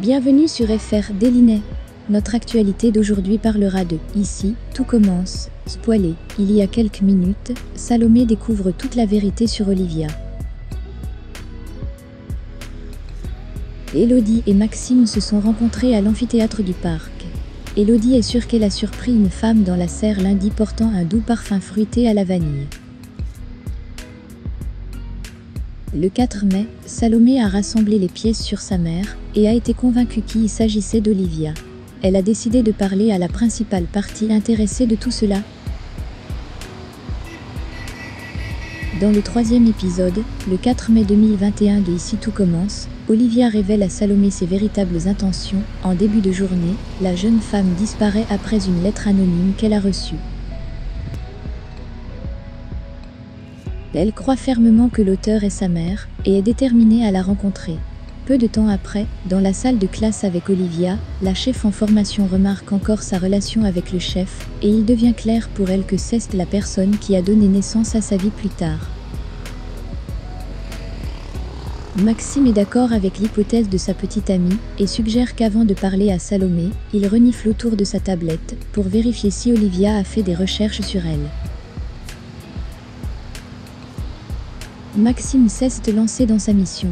Bienvenue sur FR Délinet. Notre actualité d'aujourd'hui parlera de « Ici, tout commence ». Spoilé, il y a quelques minutes, Salomé découvre toute la vérité sur Olivia. Élodie et Maxime se sont rencontrés à l'amphithéâtre du parc. Élodie est sûre qu'elle a surpris une femme dans la serre lundi portant un doux parfum fruité à la vanille. Le 4 mai, Salomé a rassemblé les pièces sur sa mère et a été convaincue qu'il s'agissait d'Olivia. Elle a décidé de parler à la principale partie intéressée de tout cela. Dans le 3e épisode, le 4 mai 2021 de Ici tout commence, Olivia révèle à Salomé ses véritables intentions. En début de journée, la jeune femme disparaît après une lettre anonyme qu'elle a reçue. Elle croit fermement que l'auteur est sa mère et est déterminée à la rencontrer. Peu de temps après, dans la salle de classe avec Olivia, la chef en formation remarque encore sa relation avec le chef et il devient clair pour elle que c'est la personne qui a donné naissance à sa vie plus tard. Maxime est d'accord avec l'hypothèse de sa petite amie et suggère qu'avant de parler à Salomé, il renifle autour de sa tablette pour vérifier si Olivia a fait des recherches sur elle. Maxime cesse de lancer dans sa mission.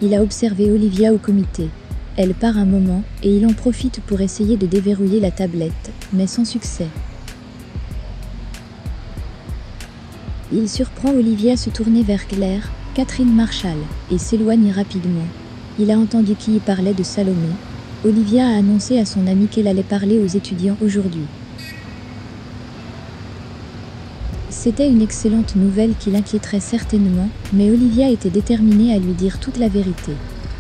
Il a observé Olivia au comité. Elle part un moment et il en profite pour essayer de déverrouiller la tablette, mais sans succès. Il surprend Olivia se tourner vers Claire, Catherine Marshall, et s'éloigne rapidement. Il a entendu qui y parlait de Salomé. Olivia a annoncé à son amie qu'elle allait parler aux étudiants aujourd'hui. C'était une excellente nouvelle qui l'inquiéterait certainement, mais Olivia était déterminée à lui dire toute la vérité.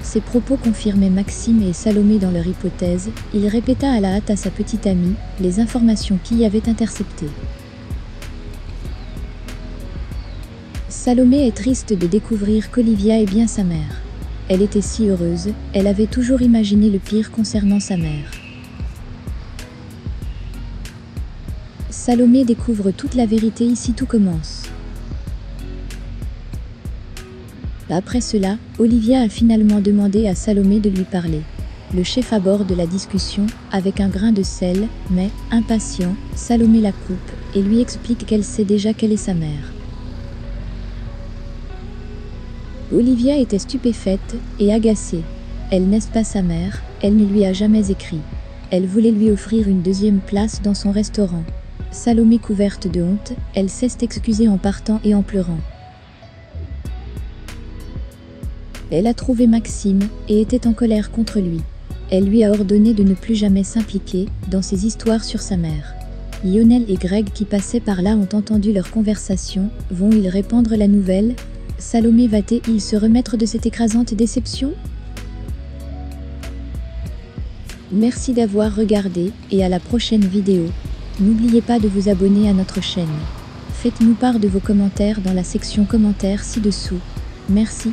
Ses propos confirmaient Maxime et Salomé dans leur hypothèse. Il répéta à la hâte à sa petite amie les informations qui y avaient interceptées. Salomé est triste de découvrir qu'Olivia est bien sa mère. Elle était si heureuse, elle avait toujours imaginé le pire concernant sa mère. Salomé découvre toute la vérité. Ici tout commence. Après cela, Olivia a finalement demandé à Salomé de lui parler. Le chef aborde la discussion avec un grain de sel, mais, impatient, Salomé la coupe et lui explique qu'elle sait déjà quelle est sa mère. Olivia était stupéfaite et agacée. Elle n'est pas sa mère, elle ne lui a jamais écrit. Elle voulait lui offrir une deuxième place dans son restaurant. Salomé couverte de honte, elle s'est excusée en partant et en pleurant. Elle a trouvé Maxime et était en colère contre lui. Elle lui a ordonné de ne plus jamais s'impliquer dans ses histoires sur sa mère. Lionel et Greg qui passaient par là ont entendu leur conversation. Vont-ils répandre la nouvelle? Salomé va-t-il se remettre de cette écrasante déception? Merci d'avoir regardé et à la prochaine vidéo. N'oubliez pas de vous abonner à notre chaîne. Faites-nous part de vos commentaires dans la section commentaires ci-dessous. Merci.